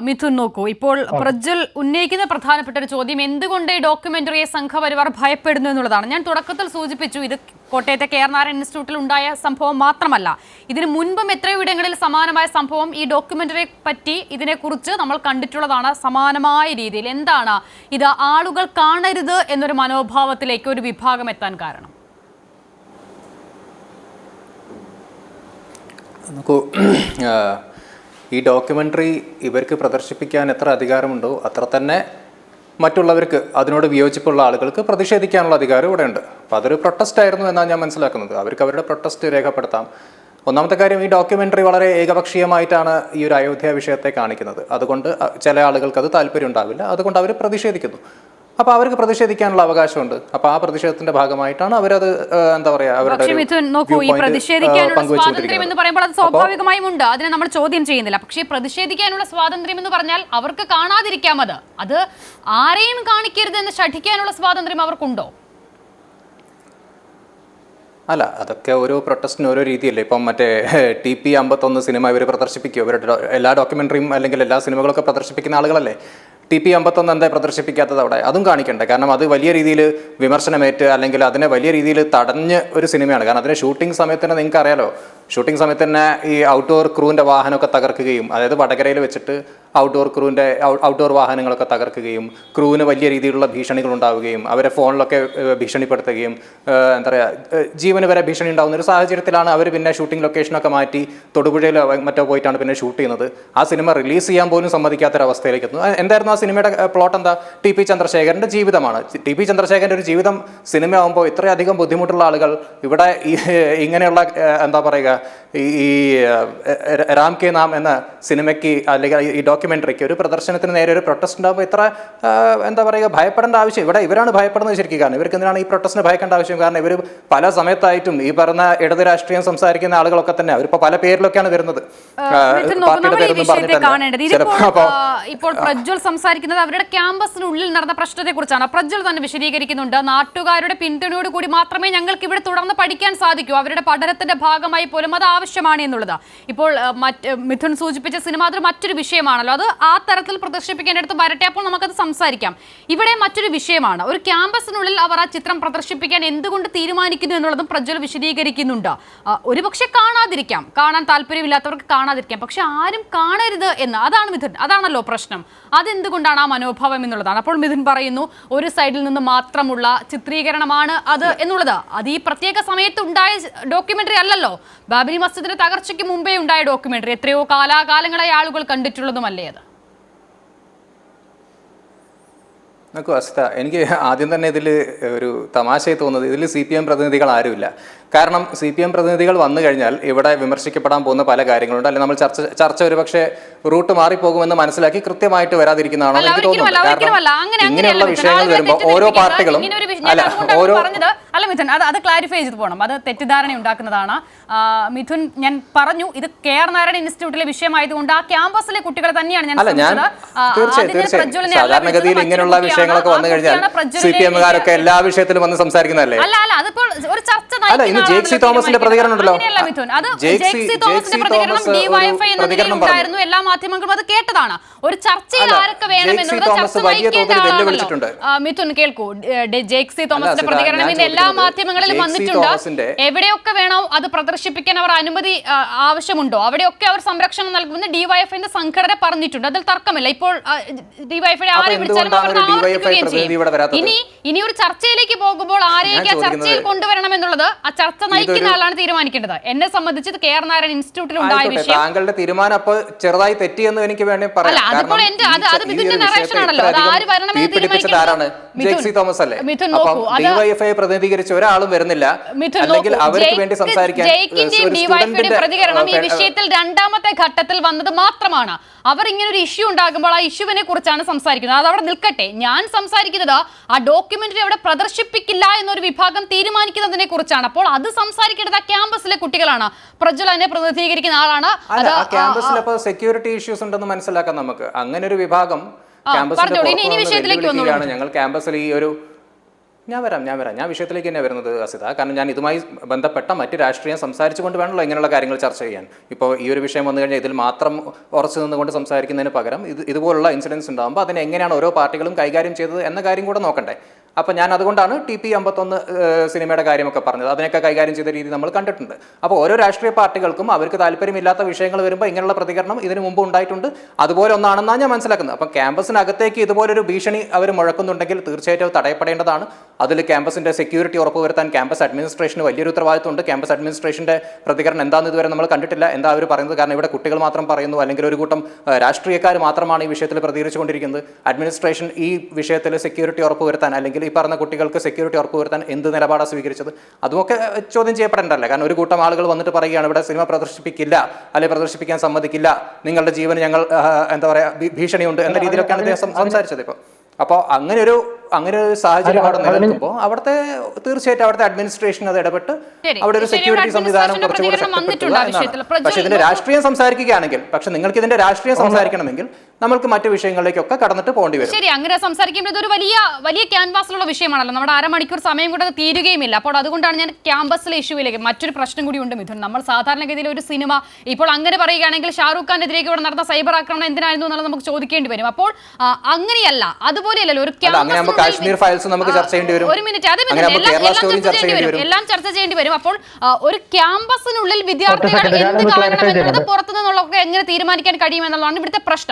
മിഥുൻ നോക്കൂ, ഇപ്പോൾ പ്രജ്വൽ ഉന്നയിക്കുന്ന പ്രധാനപ്പെട്ട ഒരു ചോദ്യം എന്തുകൊണ്ട് ഈ ഡോക്യുമെന്ററിയെ സംഘപരിവാർ ഭയപ്പെടുന്നു എന്നുള്ളതാണ്. ഞാൻ തുടക്കത്തിൽ സൂചിപ്പിച്ചു, ഇത് കോട്ടയത്തെ KR നാരായണൻ ഇൻസ്റ്റിറ്റ്യൂട്ടിൽ ഉണ്ടായ സംഭവം മാത്രമല്ല, ഇതിനു മുൻപും എത്രയോ ഇടങ്ങളിൽ സമാനമായ സംഭവം ഈ ഡോക്യുമെന്ററിയെ പറ്റി ഇതിനെക്കുറിച്ച് നമ്മൾ കണ്ടിട്ടുള്ളതാണ് സമാനമായ രീതിയിൽ. എന്താണ് ഇത് ആളുകൾ കാണരുത് എന്നൊരു മനോഭാവത്തിലേക്ക് ഒരു വിഭാഗം എത്താൻ കാരണം? ഈ ഡോക്യുമെൻ്ററി ഇവർക്ക് പ്രദർശിപ്പിക്കാൻ എത്ര അധികാരമുണ്ടോ അത്ര തന്നെ മറ്റുള്ളവർക്ക്, അതിനോട് വിയോജിപ്പുള്ള ആളുകൾക്ക് പ്രതിഷേധിക്കാനുള്ള അധികാരം ഇവിടെ ഉണ്ട്. അപ്പോൾ അതൊരു പ്രൊട്ടസ്റ്റ് ആയിരുന്നു എന്നാണ് ഞാൻ മനസ്സിലാക്കുന്നത്. അവർക്ക് അവരുടെ പ്രൊട്ടസ്റ്റ് രേഖപ്പെടുത്താം. ഒന്നാമത്തെ കാര്യം, ഈ ഡോക്യുമെൻ്ററി വളരെ ഏകപക്ഷീയമായിട്ടാണ് ഈ ഒരു അയോധ്യ വിഷയത്തെ കാണിക്കുന്നത്. അതുകൊണ്ട് ചില ആളുകൾക്ക് അത് താല്പര്യം ഉണ്ടാവില്ല, അതുകൊണ്ട് അവർ പ്രതിഷേധിക്കുന്നു. അപ്പോൾ അവർക്ക് പ്രതിഷേധിക്കാനുള്ള അവകാശമുണ്ട്. അപ്പോൾ ആ പ്രതിഷേധത്തിന്റെ ഭാഗമായിട്ടാണ് അവരത് എന്താ പറയാ, അവരുടെ സ്വാതന്ത്ര്യം എന്ന് പറയുമ്പോൾ അത് സ്വാഭാവികമായും ഉണ്ട്, അതിനെ നമ്മൾ ചോദ്യം ചെയ്യുന്നില്ല. പക്ഷേ പ്രതിഷേധിക്കാനുള്ള സ്വാതന്ത്ര്യം എന്ന് പറഞ്ഞാൽ അവർക്ക് കാണാതിരിക്കാം, അത് ആരെയും കാണിക്കരുത് എന്ന് ശഠിക്കാനുള്ള സ്വാതന്ത്ര്യം അവർക്കുണ്ടോ? അല്ല, അതൊക്കെ ഓരോ പ്രൊട്ടസ്റ്റിന് ഓരോ രീതിയല്ലേ. ഇപ്പം മറ്റേ TP 51 സിനിമ ഇവർ പ്രദർശിപ്പിക്കും. ഇവരുടെ എല്ലാ ഡോക്യുമെൻ്ററിയും അല്ലെങ്കിൽ എല്ലാ സിനിമകളൊക്കെ പ്രദർശിപ്പിക്കുന്ന ആളുകളല്ലേ. TP 51 എന്താ പ്രദർശിപ്പിക്കാത്തത് അവിടെ? അതും കാണിക്കണ്ടേ? കാരണം അത് വലിയ രീതിയിൽ വിമർശനമേറ്റ് അല്ലെങ്കിൽ അതിനെ വലിയ രീതിയിൽ തടഞ്ഞ് ഒരു സിനിമയാണ്. കാരണം അതിന് ഷൂട്ടിംഗ് സമയത്ത് തന്നെ നിങ്ങൾക്ക് അറിയാലോ, ഷൂട്ടിംഗ് സമയത്ത് തന്നെ ഈ ഔട്ട്ഡോർ ക്രൂവിൻ്റെ വാഹനമൊക്കെ തകർക്കുകയും, അതായത് വടകരയിൽ വെച്ചിട്ട് ഔട്ട്ഡോർ വാഹനങ്ങളൊക്കെ തകർക്കുകയും ക്രൂവിന് വലിയ രീതിയിലുള്ള ഭീഷണികൾ ഉണ്ടാവുകയും അവരെ ഫോണിലൊക്കെ ഭീഷണിപ്പെടുത്തുകയും എന്താ പറയുക, ജീവന് വരെ ഭീഷണി ഉണ്ടാകുന്ന ഒരു സാഹചര്യത്തിലാണ് അവർ പിന്നെ ഷൂട്ടിംഗ് ലൊക്കേഷനൊക്കെ മാറ്റി തൊടുപുഴയിലോ മറ്റോ പോയിട്ടാണ് പിന്നെ ഷൂട്ട് ചെയ്യുന്നത്. ആ സിനിമ റിലീസ് ചെയ്യാൻ പോലും സമ്മതിക്കാത്തൊരവസ്ഥയിലേക്ക് എത്തുന്നു. എന്തായിരുന്നു ആ സിനിമയുടെ പ്ലോട്ട്? എന്താ? TP ചന്ദ്രശേഖരൻ്റെ ജീവിതമാണ്. TP ചന്ദ്രശേഖരൻ്റെ ഒരു ജീവിതം സിനിമയാകുമ്പോൾ ഇത്രയധികം ബുദ്ധിമുട്ടുള്ള ആളുകൾ ഇവിടെ ഇങ്ങനെയുള്ള എന്താ പറയുക, ഈ രാം കെ നാം എന്ന സിനിമയ്ക്ക് അല്ലെങ്കിൽ ഈ ഡോക്യുമെൻ്ററിക്ക് ഒരു പ്രദർശനത്തിന് നേരെ ഒരു പ്രൊട്ടസ്റ്റ് ഉണ്ടാകുമ്പോൾ ഇത്ര എന്താ പറയുക ഭയപ്പെടേണ്ട ആവശ്യം? ഇവിടെ ഇവരാണ് ഭയപ്പെടുന്നത് ശരിക്കും. കാരണം ഇവർക്ക് എന്തിനാണ് ഈ പ്രൊട്ടസ്റ്റിന് ഭയക്കേണ്ട ആവശ്യം? കാരണം ഇവർ പല സമയത്തായിട്ടും ഈ പറഞ്ഞ ഇടത് രാഷ്ട്രീയം സംസാരിക്കുന്ന ആളുകളൊക്കെ തന്നെ അവരിപ്പോൾ പല പേരിലൊക്കെയാണ് വരുന്നത്. ഇപ്പോൾ പ്രജ്വൽ സംസാരിക്കുന്നത് അവരുടെ ക്യാമ്പസിനുള്ളിൽ നടന്ന പ്രശ്നത്തെ കുറിച്ചാണ്. പ്രജ്വൽ തന്നെ വിശദീകരിക്കുന്നുണ്ട്, നാട്ടുകാരുടെ പിന്തുണയോട് കൂടി മാത്രമേ ഞങ്ങൾക്ക് ഇവിടെ തുടർന്ന് പഠിക്കാൻ സാധിക്കൂ, അവരുടെ പഠനത്തിന്റെ ഭാഗമായി പോലും അത് ആവശ്യമാണ് എന്നുള്ളത്. ഇപ്പോൾ മിഥുൻ സൂചിപ്പിച്ച സിനിമ അതൊരു മറ്റൊരു വിഷയമാണല്ലോ, അത് ആ തരത്തിൽ പ്രദർശിപ്പിക്കേണ്ടടുത്ത് വരട്ടെ, അപ്പോൾ നമുക്കത് സംസാരിക്കാം. ഇവിടെ മറ്റൊരു വിഷയമാണ്, ഒരു ക്യാമ്പസിനുള്ളിൽ അവർ ആ ചിത്രം പ്രദർശിപ്പിക്കാൻ എന്തുകൊണ്ട് തീരുമാനിക്കുന്നു എന്നുള്ളതും പ്രജ്വൽ വിശദീകരിക്കുന്നുണ്ട്. ഒരുപക്ഷെ കാണാതിരിക്കാം, കാണാൻ താല്പര്യമില്ലാത്തവർക്ക് കാണാതിരിക്കാം, പക്ഷെ ആരും കാണരുത് എന്ന്, അതാണ് മിഥുൻ, അതാണല്ലോ പ്രശ്നം. അതെന്തുകൊണ്ടാണ് ആ മനോഭാവം എന്നുള്ളതാണ്. അപ്പോൾ മിഥുൻ പറയുന്നു ഒരു സൈഡിൽ നിന്ന് മാത്രമുള്ള ചിത്രീകരണമാണ് അത് എന്നുള്ളത്. അത് ഈ പ്രത്യേക സമയത്ത് ഉണ്ടായ ഡോക്യുമെന്ററി അല്ലല്ലോ, ബാബരി മസ്ജിദിന്റെ തകർച്ചയ്ക്ക് മുമ്പേ ഉണ്ടായ ഡോക്യുമെന്ററി, എത്രയോ കാലാകാലങ്ങളായി ആളുകൾ കണ്ടിട്ടുള്ളതുമല്ലേ അത്. നോക്കൂ അസിത, എനിക്ക് ആദ്യം തന്നെ ഇതിൽ ഒരു തമാശയായി തോന്നുന്നത്, ഇതിൽ CPM പ്രതിനിധികൾ ആരുമില്ല. കാരണം CPM പ്രതിനിധികൾ വന്നു കഴിഞ്ഞാൽ ഇവിടെ വിമർശിക്കപ്പെടാൻ പോകുന്ന പല കാര്യങ്ങളുണ്ട്, അല്ലെങ്കിൽ നമ്മൾ ചർച്ച ഒരു പക്ഷേ റൂട്ട് മാറിപ്പോകുമെന്ന് മനസ്സിലാക്കി കൃത്യമായിട്ട് വരാതിരിക്കുന്നതാണോ എനിക്ക് തോന്നുന്നത്. കാരണം ഇങ്ങനെയുള്ള വിഷയങ്ങൾ വരുമ്പോൾ ഓരോ പാർട്ടികളും അല്ല മിഥുൻ, അത് ക്ലാരിഫൈ ചെയ്ത് പോകണം, അത് തെറ്റിദ്ധാരണ ഉണ്ടാക്കുന്നതാണ്. മിഥുൻ, ഞാൻ പറഞ്ഞു ഇത് KR നാരായണൻ ഇൻസ്റ്റിറ്റ്യൂട്ടിലെ വിഷയമായതുകൊണ്ട് ആ ക്യാമ്പസിലെ കുട്ടികളെ തന്നെയാണ് ഞാൻ സാധാരണഗതിയിൽ ഇങ്ങനെയുള്ള വിഷയങ്ങളൊക്കെ വന്നു കഴിഞ്ഞാൽ CPM-കാരൊക്കെ എല്ലാ വിഷയത്തിലും വന്ന് സംസാരിക്കുന്നതല്ലേ. അല്ല അതിപ്പോൾ ഒരു ചർച്ച ജേക്സി തോമസിന്റെ പ്രതികരണം ഉണ്ടല്ലോ, ഉണ്ടായിരുന്നു, എല്ലാ മാധ്യമങ്ങളും അത് കേട്ടതാണ്. ഒരു ചർച്ചയിൽ ആരൊക്കെ വേണമെന്നുള്ളത് മിഥുൻ കേൾക്കൂ, ജേക്സി തോമസിന്റെ പ്രതികരണം ഇന്ന് എല്ലാ മാധ്യമങ്ങളിലും വന്നിട്ടുണ്ട്. എവിടെയൊക്കെ വേണോ അത് പ്രദർശിപ്പിക്കാൻ അവർ അനുമതി ആവശ്യമുണ്ടോ അവിടെയൊക്കെ അവർ സംരക്ഷണം നൽകുമെന്ന് DYFIന്റെ സംഘടന പറഞ്ഞിട്ടുണ്ട്, അതിൽ തർക്കമില്ല. ഇപ്പോൾ DYFI ആരെ വിളിച്ചാലും അവർ ആവർത്തിക്കുകയും ചെയ്യും. ഇനി ഒരു ചർച്ചയിലേക്ക് പോകുമ്പോൾ ആരെയൊക്കെ ആ ചർച്ചയിൽ കൊണ്ടുവരണം എന്നുള്ളത് ആ ചർച്ച നയിക്കുന്ന ആളാണ് തീരുമാനിക്കേണ്ടത്. എന്നെ സംബന്ധിച്ച് KR നാരായണൻ ഇൻസ്റ്റിറ്റ്യൂട്ടിൽ ഉണ്ടായ വിഷയം താങ്കളുടെ തീരുമാനം അപ്പോൾ ചെറുതായി തെറ്റിയെന്ന് എനിക്ക് വേണമെങ്കിൽ പറയാം. ജേക്സി തോമസ് അല്ലേ? DYFI പ്രതിനിധീകരിച്ച ഒരാളും വരുന്നില്ല, അല്ലെങ്കിൽ അവർക്ക് വേണ്ടി സംസാരിക്കാൻ പ്രതികരണം ഈ വിഷയത്തിൽ രണ്ടാമത്തെ ഘട്ടത്തിൽ വന്നത് മാത്രമാണ്. അവർ ഇങ്ങനെ ഒരു ഇഷ്യൂ ഉണ്ടാകുമ്പോൾ ആ ഇഷ്യൂവിനെ കുറിച്ചാണ് സംസാരിക്കുന്നത്. അത് അവിടെ നിൽക്കട്ടെ, ഞാൻ സംസാരിക്കുന്നത് ആ ഡോക്യുമെന്ററി അവിടെ പ്രദർശിപ്പിക്കില്ല എന്നൊരു വിഭാഗം തീരുമാനിക്കുന്നതിനെ കുറിച്ചാണ്. അപ്പോൾ അത് സംസാരിക്കേണ്ടത് ആ ക്യാമ്പസിലെ കുട്ടികളാണ്. പ്രജ്വൽ അതിനെ പ്രതിനിധീകരിക്കുന്ന ആളാണ്. ക്യാമ്പസിൽ സെക്യൂരിറ്റി ഇഷ്യൂസ് ഉണ്ടെന്ന് മനസ്സിലാക്കാം നമുക്ക്. അങ്ങനെ ഒരു വിഭാഗം ഞങ്ങൾ ക്യാമ്പസിൽ ഈ ഒരു ഞാൻ വിഷയത്തിലേക്ക് തന്നെ വരുന്നത് അസിത. കാരണം ഞാൻ ഇതുമായി ബന്ധപ്പെട്ട മറ്റ് രാഷ്ട്രീയം സംസാരിച്ചുകൊണ്ട് വേണമല്ലോ ഇങ്ങനെയുള്ള കാര്യങ്ങൾ ചർച്ച ചെയ്യാൻ. ഇപ്പോൾ ഈ ഒരു വിഷയം വന്നു കഴിഞ്ഞാൽ ഇതിൽ മാത്രം ഉറച്ചു നിന്നുകൊണ്ട് സംസാരിക്കുന്നതിന് പകരം ഇതുപോലുള്ള ഇൻസിഡൻസ് ഉണ്ടാകുമ്പോൾ അതിനെ എങ്ങനെയാണ് ഓരോ പാർട്ടികളും കൈകാര്യം ചെയ്തത് എന്ന കാര്യം കൂടെ നോക്കണ്ടേ. അപ്പോൾ ഞാൻ അതുകൊണ്ടാണ് TP51 സിനിമയുടെ കാര്യമൊക്കെ പറഞ്ഞത്. അതിനൊക്കെ കൈകാര്യം ചെയ്ത രീതി നമ്മൾ കണ്ടിട്ടുണ്ട്. അപ്പോൾ ഓരോ രാഷ്ട്രീയ പാർട്ടികൾക്കും അവർക്ക് താല്പര്യമില്ലാത്ത വിഷയങ്ങൾ വരുമ്പോൾ ഇങ്ങനെയുള്ള പ്രതികരണം ഇതിനു മുമ്പ് ഉണ്ടായിട്ടുണ്ട്. അതുപോലെ ഒന്നാണെന്നാണ് ഞാൻ മനസ്സിലാക്കുന്നത്. അപ്പം ക്യാമ്പസിനകത്തേക്ക് ഇതുപോലൊരു ഭീഷണി അവർ മുഴക്കുന്നുണ്ടെങ്കിൽ തീർച്ചയായിട്ടും അത് തടയപ്പെടേണ്ടതാണ്. അതിൽ ക്യാമ്പസിൻ്റെ സെക്യൂരിറ്റി ഉറപ്പുവരുത്താൻ ക്യാമ്പസ് അഡ്മിനിസ്ട്രേഷന് വലിയൊരു ഉത്തരവാദിത്തമുണ്ട്. ക്യാമ്പസ് അഡ്മിനിസ്ട്രേഷൻ്റെ പ്രതികരണം എന്താണെന്ന് ഇതുവരെ നമ്മൾ കണ്ടിട്ടില്ല. എന്താ അവർ പറയുന്നത്? കാരണം ഇവിടെ കുട്ടികൾ മാത്രം പറയുന്നു, അല്ലെങ്കിൽ ഒരു കൂട്ടം രാഷ്ട്രീയക്കാർ മാത്രമാണ് ഈ വിഷയത്തിൽ പ്രതികരിച്ചുകൊണ്ടിരിക്കുന്നത്. അഡ്മിനിസ്ട്രേഷൻ ഈ വിഷയത്തിൽ സെക്യൂരിറ്റി ഉറപ്പുവരുത്താൻ, അല്ലെങ്കിൽ ഈ പറഞ്ഞ കുട്ടികൾക്ക് സെക്യൂരിറ്റി ഉറപ്പുവരുത്താൻ എന്ത് നിലപാടാണ് സ്വീകരിച്ചത്? അതുമൊക്കെ ചോദ്യം ചെയ്യപ്പെടേണ്ടല്ലേ. കാരണം ഒരു കൂട്ടം ആളുകൾ വന്നിട്ട് പറയുകയാണ് ഇവിടെ സിനിമ പ്രദർശിപ്പിക്കില്ല, അല്ലെങ്കിൽ പ്രദർശിപ്പിക്കാൻ സമ്മതിക്കില്ല, നിങ്ങളുടെ ജീവന് ഞങ്ങൾ എന്താ പറയുക ഭീഷണിയുണ്ട് എന്ന രീതിയിലൊക്കെയാണ് അദ്ദേഹം സംസാരിച്ചത്. അപ്പോൾ അങ്ങനെ ഒരു സാഹചര്യം അവിടെ നിലനിൽക്കുമ്പോൾ അവിടുത്തെ തീർച്ചയായിട്ടും അവിടുത്തെ അഡ്മിനിസ്ട്രേഷൻ അത് ഇടപെട്ട് അവിടെ ഒരു സെക്യൂരിറ്റി സംവിധാനം കുറച്ചുകൂടെ ശക്തിപ്പെടുത്തുക. പക്ഷേ ഇതിന്റെ രാഷ്ട്രീയം സംസാരിക്കുകയാണെങ്കിൽ, പക്ഷെ നിങ്ങൾക്ക് ഇതിന്റെ രാഷ്ട്രീയം സംസാരിക്കണമെങ്കിൽ നമ്മൾക്ക് മറ്റു വിഷയങ്ങളിലേക്കൊക്കെ കടന്നിട്ട് പോകേണ്ടി വരും. ശരി, അങ്ങനെ സംസാരിക്കുമ്പോൾ ഇതൊരു വലിയ ക്യാൻവാസിലുള്ള വിഷയമാണല്ലോ. നമ്മുടെ അരമണിക്കൂർ സമയം കൂടെ തീരുകയുമില്ല. അപ്പോൾ അതുകൊണ്ടാണ് ഞാൻ ക്യാമ്പസിലെ ഇഷ്യൂവിലേക്ക് മറ്റൊരു പ്രശ്നം കൂടി ഉണ്ട് മിഥുൻ. നമ്മൾ സാധാരണഗതിയിൽ ഒരു സിനിമ ഇപ്പോൾ അങ്ങനെ പറയുകയാണെങ്കിൽ ഷാറൂഖ് ഖാനെതിരേക്ക് ഇവിടെ നടന്ന സൈബർ ആക്രമണം എന്തിനായിരുന്നു എന്നുള്ളത് നമുക്ക് ചോദിക്കേണ്ടി വരും. അപ്പോൾ അങ്ങനെയല്ല, അതുപോലെയല്ലോ ഒരു കാശ്മീർ ഫയൽസ് നമുക്ക് ചർച്ച ചെയ്യേണ്ടി വരും. ഒരു മിനിറ്റ്, അത് എല്ലാം ചർച്ച ചെയ്യേണ്ടി വരും. അപ്പോൾ ഒരു ക്യാമ്പസിനുള്ളിൽ വിദ്യാർത്ഥികൾ എന്ത് കാണണമെന്നുള്ളത് പുറത്തു നിന്നുള്ളതൊക്കെ എങ്ങനെ തീരുമാനിക്കാൻ കഴിയുമെന്നുള്ളതാണ് ഇവിടുത്തെ പ്രശ്നം.